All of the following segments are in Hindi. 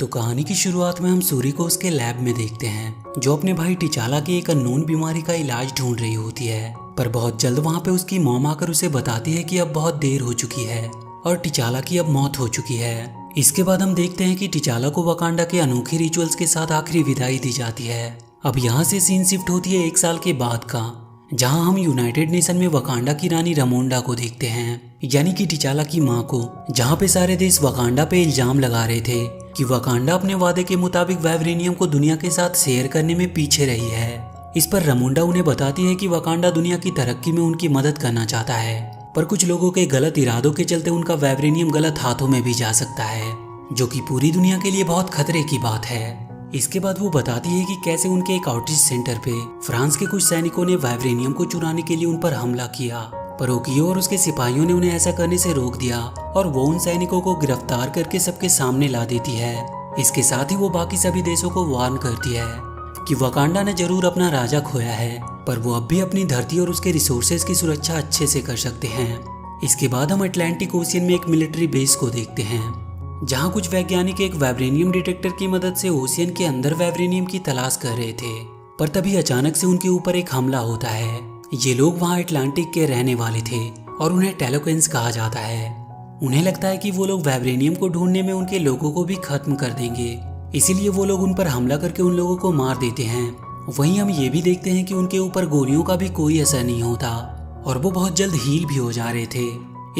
तो कहानी की शुरुआत में हम सूरी को उसके लैब में देखते हैं, जो अपने भाई टिचाला की एक अननोन बीमारी का इलाज ढूंढ रही होती है। पर बहुत जल्द वहाँ पे उसकी मॉम आकर उसे बताती है कि अब बहुत देर हो चुकी है और टिचाला की अब मौत हो चुकी है। इसके बाद हम देखते हैं कि टिचाला को वकांडा के अनोखे रिचुअल्स के साथ आखिरी विदाई दी जाती है। अब यहाँ से सीन शिफ्ट होती है 1 साल के बाद का, जहाँ हम यूनाइटेड नेशन में वकांडा की रानी रामोंडा को देखते हैं, यानी कि टिचाला की माँ को। जहाँ पे सारे देश वकांडा पे इल्जाम लगा रहे थे कि वकांडा अपने वादे के मुताबिक वाइब्रेनियम को दुनिया के साथ शेयर करने में पीछे रही है। इस पर रामोंडा उन्हें बताती है कि वकांडा दुनिया की तरक्की में उनकी मदद करना चाहता है, पर कुछ लोगों के गलत इरादों के चलते उनका वाइब्रेनियम गलत हाथों में भी जा सकता है, जो कि पूरी दुनिया के लिए बहुत खतरे की बात है। इसके बाद वो बताती है कि कैसे उनके एक आउटरीच सेंटर पे फ्रांस के कुछ सैनिकों ने वाइब्रेनियम को चुराने के लिए उन पर हमला किया, पर ओकियो और उसके सिपाहियों ने उन्हें ऐसा करने से रोक दिया और वो उन सैनिकों को गिरफ्तार करके सबके सामने ला देती है। इसके साथ ही वो बाकी सभी देशों को वार्न करती है कि वकांडा ने जरूर अपना राजा खोया है, पर वो अब भी अपनी धरती और उसके रिसोर्सेज की सुरक्षा अच्छे से कर सकते हैं। इसके बाद हम अटलांटिक ओशियन में एक मिलिट्री बेस को देखते हैं, जहाँ कुछ वैज्ञानिक एक वाइब्रेनियम डिटेक्टर की मदद से ओशियन के अंदर वाइब्रेनियम की तलाश कर रहे थे। पर तभी अचानक से उनके ऊपर एक हमला होता है। ये लोग वहाँ अटलांटिक के रहने वाले थे और उन्हें टेलोकेंस कहा जाता है। उन्हें लगता है कि वो लोग वाइब्रेनियम को ढूंढने में उनके लोगों को भी खत्म कर देंगे, इसीलिए वो लोग उन पर हमला करके उन लोगों को मार देते हैं। वहीं हम ये भी देखते हैं कि उनके ऊपर गोलियों का भी कोई असर नहीं होता और वो बहुत जल्द हील भी हो जा रहे थे।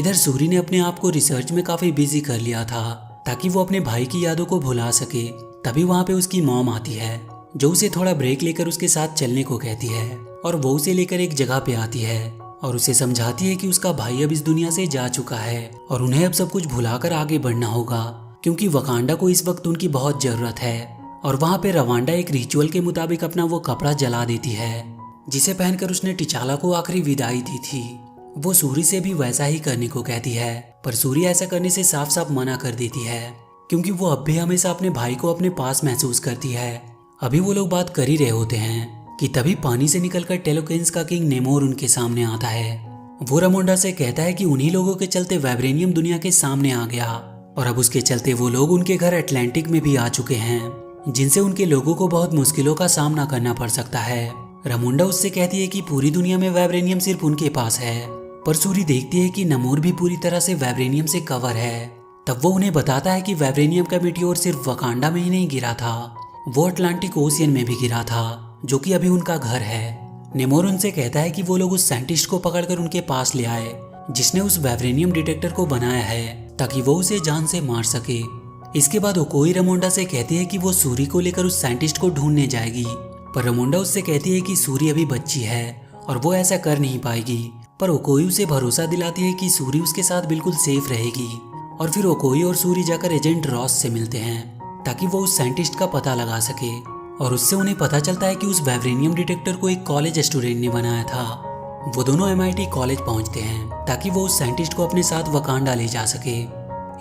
इधर सूरी ने अपने आप को रिसर्च में काफी बिजी कर लिया था ताकि वो अपने भाई की यादों को भुला सके। तभी वहाँ पे उसकी मॉम आती है, जो उसे थोड़ा ब्रेक लेकर उसके साथ चलने को कहती है और वो उसे लेकर एक जगह पे आती है और उसे समझाती है कि उसका भाई अब इस दुनिया से जा चुका है और उन्हें अब सब कुछ भुलाकर आगे बढ़ना होगा, क्योंकि वकांडा को इस वक्त उनकी बहुत जरूरत है। और वहाँ पे रवांडा एक रिचुअल के मुताबिक अपना वो कपड़ा जला देती है, जिसे पहनकर उसने टिचाला को आखिरी विदाई दी थी। वो सूरी से भी वैसा ही करने को कहती है, पर सूरी ऐसा करने से साफ साफ मना कर देती है, क्योंकि वो अब भी हमेशा अपने भाई को अपने पास महसूस करती है। अभी वो लोग बात कर ही रहे होते हैं कि तभी पानी से निकलकर टेलोकेंस का किंग नेमोर उनके सामने आता है। वो रामोंडा से कहता है कि उन्हीं लोगों के चलते वाइब्रेनियम दुनिया के सामने आ गया और अब उसके चलते वो लोग उनके घर अटलांटिक में भी आ चुके हैं, जिनसे उनके लोगों को बहुत मुश्किलों का सामना करना पड़ सकता है। रामोंडा उससे कहती है कि पूरी दुनिया में वाइब्रेनियम सिर्फ उनके पास है, पर सूरी देखती है कि नमोर भी पूरी तरह से वाइब्रेनियम से कवर है। तब वो उन्हें बताता है कि वाइब्रेनियम का मीटियोर सिर्फ वकांडा में ही नहीं गिरा था, वो अटलांटिक ओशियन में भी गिरा था, जो कि अभी उनका घर है। नेमोर उनसे कहता है कि वो लोग उस साइंटिस्ट को पकड़कर उनके पास ले आए, जिसने उस वाइब्रेनियम डिटेक्टर को बनाया है ताकि वो उसे जान से मार सके। इसके बाद ओकोई रामोंडा से कहती है कि वो सूरी को लेकर उस साइंटिस्ट को ढूंढने जाएगी, पर रामोंडा उससे कहती है कि सूरी अभी बच्ची है और वो ऐसा कर नहीं पाएगी। पर ओकोई उसे भरोसा दिलाती है कि सूरी उसके साथ बिल्कुल सेफ रहेगी। और फिर ओकोई और सूरी जाकर एजेंट रॉस से मिलते हैं ताकि वो उस साइंटिस्ट का पता लगा सके, और उससे उन्हें पता चलता है कि उस वाइब्रेनियम डिटेक्टर को एक कॉलेज स्टूडेंट ने बनाया था। वो दोनों MIT कॉलेज पहुंचते हैं ताकि वो उस साइंटिस्ट को अपने साथ वकांडा ले जा सके।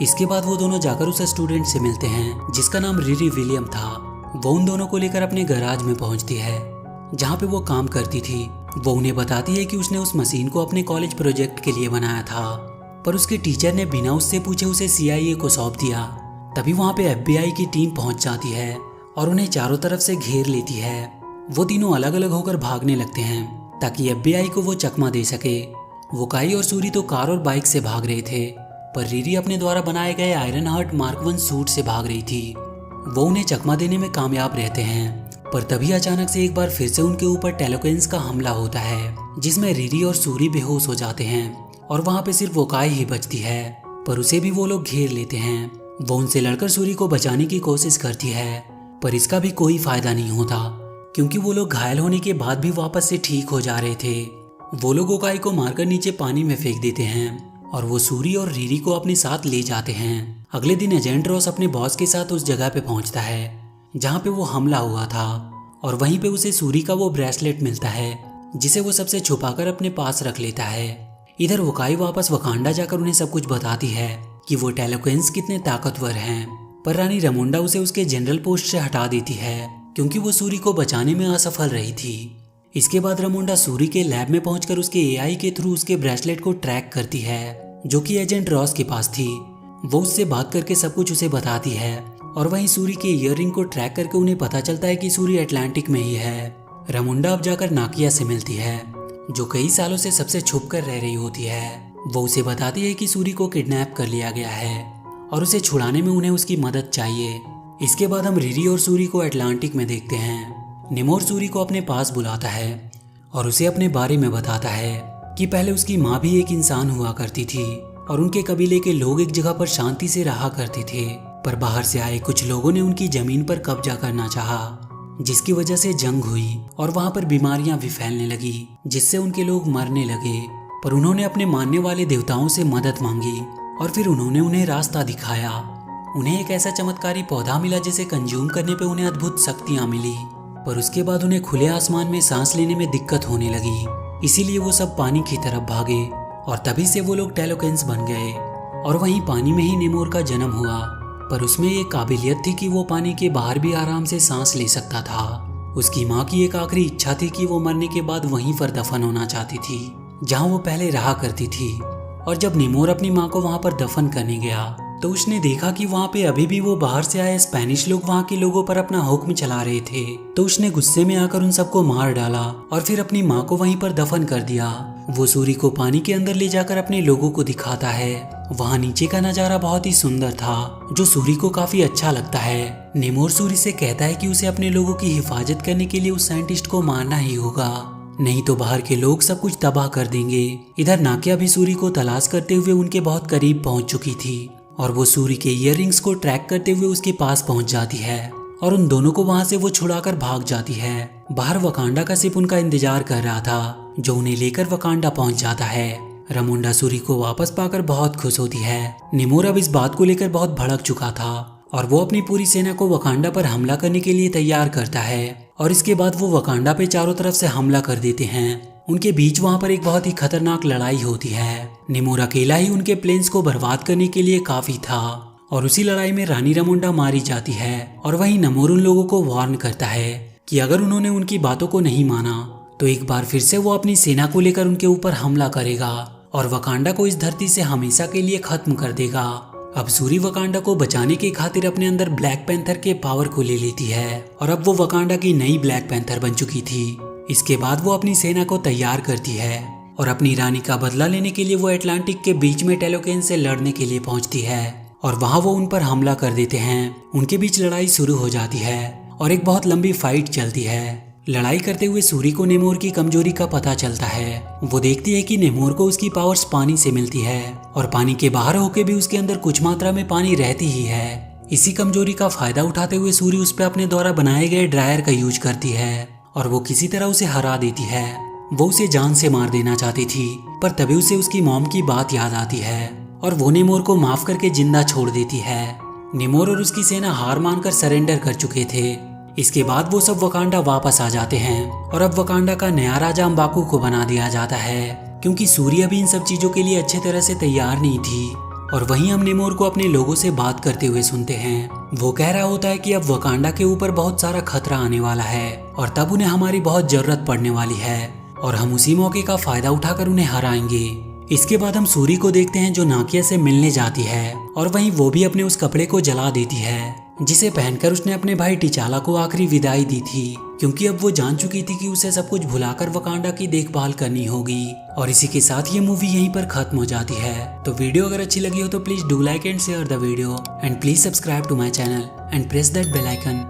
इसके बाद वो दोनों जाकर उस स्टूडेंट से मिलते हैं जिसका नाम रिरी विलियम था। वो उन दोनों को लेकर अपने गैराज में पहुंचती है जहाँ पे वो काम करती थी। वो उन्हें बताती है कि उसने उस मशीन को अपने कॉलेज प्रोजेक्ट के लिए बनाया था, पर उसके टीचर ने बिना उससे पूछे उसे CIA को सौंप दिया। तभी वहाँ पे FBI की टीम पहुंच जाती है और उन्हें चारों तरफ से घेर लेती है। वो तीनों अलग अलग होकर भागने लगते हैं ताकि FBI को वो चकमा दे सके। वोकाई और सूरी तो कार और बाइक से भाग रहे थे, पर रीरी अपने द्वारा बनाए गए आयरन हार्ट मार्क 1 सूट से भाग रही थी। वो उन्हें चकमा देने में कामयाब रहते हैं, पर तभी अचानक से एक बार फिर से उनके ऊपर टेलोकेंस का हमला होता है, जिसमें रीरी और सूरी बेहोश हो जाते हैं और वहाँ पे सिर्फ वोकाई ही बचती है, पर उसे भी वो लोग घेर लेते हैं। वो उनसे लड़कर सूरी को बचाने की कोशिश करती है, पर इसका भी कोई फायदा नहीं होता, क्योंकि वो लोग घायल होने के बाद भी वापस से ठीक हो जा रहे थे। वो लोग वोकाई को मारकर नीचे पानी में फेंक देते हैं और वो सूरी और रीरी को अपने साथ ले जाते हैं। अगले दिन एजेंट रॉस अपने बॉस के साथ उस जगह पे पहुंचता है जहाँ पे वो हमला हुआ था, और वहीं पे उसे सूरी का वो ब्रेसलेट मिलता है जिसे वो सबसे छुपाकर अपने पास रख लेता है। इधर वोकाई वापस वकांडा जाकर उन्हें सब कुछ बताती है कि वो टेलोकेंस कितने ताकतवर हैं, पर रानी रामोंडा उसे उसके जनरल पोस्ट से हटा देती है क्योंकि वो सूरी को बचाने में असफल रही थी। इसके बाद रामोंडा सूरी के लैब में पहुंचकर उसके AI के थ्रू उसके ब्रेसलेट को ट्रैक करती है, जो कि एजेंट रॉस के पास थी। वो उससे बात करके सब कुछ उसे बताती है और वहीं सूरी के ईयररिंग को ट्रैक करके उन्हें पता चलता है कि सूरी अटलांटिक में ही है। रामुंडा अब जाकर नाकिया से मिलती है, जो कई सालों से सबसे छुप कर रह रही होती है। वो उसे बताती है कि सूरी को किडनैप कर लिया गया है और उसे छुड़ाने में उन्हें उसकी मदद चाहिए। इसके बाद हम रिरी और सूरी को अटलांटिक में देखते हैं। निमोर सूरी को अपने पास बुलाता है और उसे अपने बारे में बताता है कि पहले उसकी माँ भी एक इंसान हुआ करती थी और उनके कबीले के लोग एक जगह पर शांति से रहा करते थे, पर बाहर से आए कुछ लोगों ने उनकी जमीन पर कब्जा करना चाहा, जिसकी वजह से जंग हुई और वहां पर बीमारियां भी फैलने लगी, जिससे उनके लोग मरने लगे। पर उन्होंने अपने मानने वाले देवताओं से मदद मांगी और फिर उन्होंने उन्हें रास्ता दिखाया। उन्हें एक ऐसा चमत्कारी पौधा मिला जिसे कंज्यूम करने पे उन्हें अद्भुत शक्तियां मिली, पर उसके बाद उन्हें खुले आसमान में सांस लेने में दिक्कत होने लगी। इसीलिए वो सब पानी की तरफ भागे और तभी से वो लोग टेलोकेंस बन गए। और वहीं पानी में ही नेमोर का जन्म हुआ, पर उसमें एक काबिलियत थी कि वो पानी के बाहर भी आराम से सांस ले सकता था। उसकी माँ की एक आखिरी इच्छा थी कि वो मरने के बाद वहीं पर दफन होना चाहती थी जहाँ वो पहले रहा करती थी। और जब नेमोर अपनी माँ को वहाँ पर दफन करने गया तो उसने देखा कि वहाँ पे अभी भी वो बाहर से आए स्पेनिश लोग वहाँ के लोगों पर अपना हुक्म चला रहे थे। तो उसने गुस्से में आकर उन सबको मार डाला और फिर अपनी माँ को वहीं पर दफन कर दिया। वो सूरी को पानी के अंदर ले जाकर अपने लोगों को दिखाता है। वहाँ नीचे का नजारा बहुत ही सुंदर था, जो सूरी को काफी अच्छा लगता है। नेमोर सूरी से कहता है कि उसे अपने लोगों की हिफाजत करने के लिए उस साइंटिस्ट को मारना ही होगा, नहीं तो बाहर के लोग सब कुछ तबाह कर देंगे। इधर नाकिया भी सूरी को तलाश करते हुए उनके बहुत करीब पहुंच चुकी थी और वो सूरी के ईयररिंग्स को ट्रैक करते हुए उसके पास पहुंच जाती है और उन दोनों को वहां से वो छुड़ाकर भाग जाती है। बाहर वकांडा का शिप उनका इंतजार कर रहा था, जो उन्हें लेकर वकांडा पहुंच जाता है। रामुंडा सूरी को वापस पाकर बहुत खुश होती है। निमोर अब इस बात को लेकर बहुत भड़क चुका था और वो अपनी पूरी सेना को वकांडा पर हमला करने के लिए तैयार करता है और इसके बाद वो वकांडा पे चारों तरफ से हमला कर देते हैं। उनके बीच वहां पर एक बहुत ही खतरनाक लड़ाई होती है। निमोर अकेला ही उनके प्लेन्स को बर्बाद करने के लिए काफी था और उसी लड़ाई में रानी रामुंडा मारी जाती है। और वहीं निमोर उन लोगों को वार्न करता है कि अगर उन्होंने उनकी बातों को नहीं माना तो एक बार फिर से वो अपनी सेना को लेकर उनके ऊपर हमला करेगा और वकांडा को इस धरती से हमेशा के लिए खत्म कर देगा। अब सूरी वकांडा को बचाने की खातिर अपने अंदर ब्लैक पैंथर के पावर को ले लेती है और अब वो वकांडा की नई ब्लैक पैंथर बन चुकी थी। इसके बाद वो अपनी सेना को तैयार करती है और अपनी रानी का बदला लेने के लिए वो अटलांटिक के बीच में टेलोकेन से लड़ने के लिए पहुंचती है और वहां वो उन पर हमला कर देते हैं। उनके बीच लड़ाई शुरू हो जाती है और एक बहुत लंबी फाइट चलती है। लड़ाई करते हुए सूरी को नेमोर की कमजोरी का पता चलता है। वो देखती है कि नेमोर को उसकी पावर्स पानी से मिलती है और पानी के बाहर होके भी उसके अंदर कुछ मात्रा में पानी रहती ही है। इसी कमजोरी का फायदा उठाते हुए सूरी उस पर अपने द्वारा बनाए गए ड्रायर का यूज करती है और वो किसी तरह उसे हरा देती है। वो उसे जान से मार देना चाहती थी, पर तभी उसे उसकी मॉम की बात याद आती है और वो नेमोर को माफ करके जिंदा छोड़ देती है। नेमोर और उसकी सेना हार मानकर सरेंडर कर चुके थे। इसके बाद वो सब वकांडा वापस आ जाते हैं और अब वकांडा का नया राजा अम्बाकू को बना दिया जाता है, क्योंकि सूर्य भी इन सब चीजों के लिए अच्छे तरह से तैयार नहीं थी। और वहीं हम नेमोर को अपने लोगों से बात करते हुए सुनते हैं। वो कह रहा होता है कि अब वकांडा के ऊपर बहुत सारा खतरा आने वाला है और तब उन्हें हमारी बहुत जरूरत पड़ने वाली है और हम उसी मौके का फायदा उठाकर उन्हें हराएंगे। इसके बाद हम सूरी को देखते हैं जो नाकिया से मिलने जाती है और वहीं वो भी अपने उस कपड़े को जला देती है जिसे पहनकर उसने अपने भाई टिचाला को आखिरी विदाई दी थी, क्योंकि अब वो जान चुकी थी कि उसे सब कुछ भुलाकर वकांडा की देखभाल करनी होगी। और इसी के साथ ये मूवी यहीं पर खत्म हो जाती है। तो वीडियो अगर अच्छी लगी हो तो please do like and share the video and please subscribe to my channel and press that bell icon.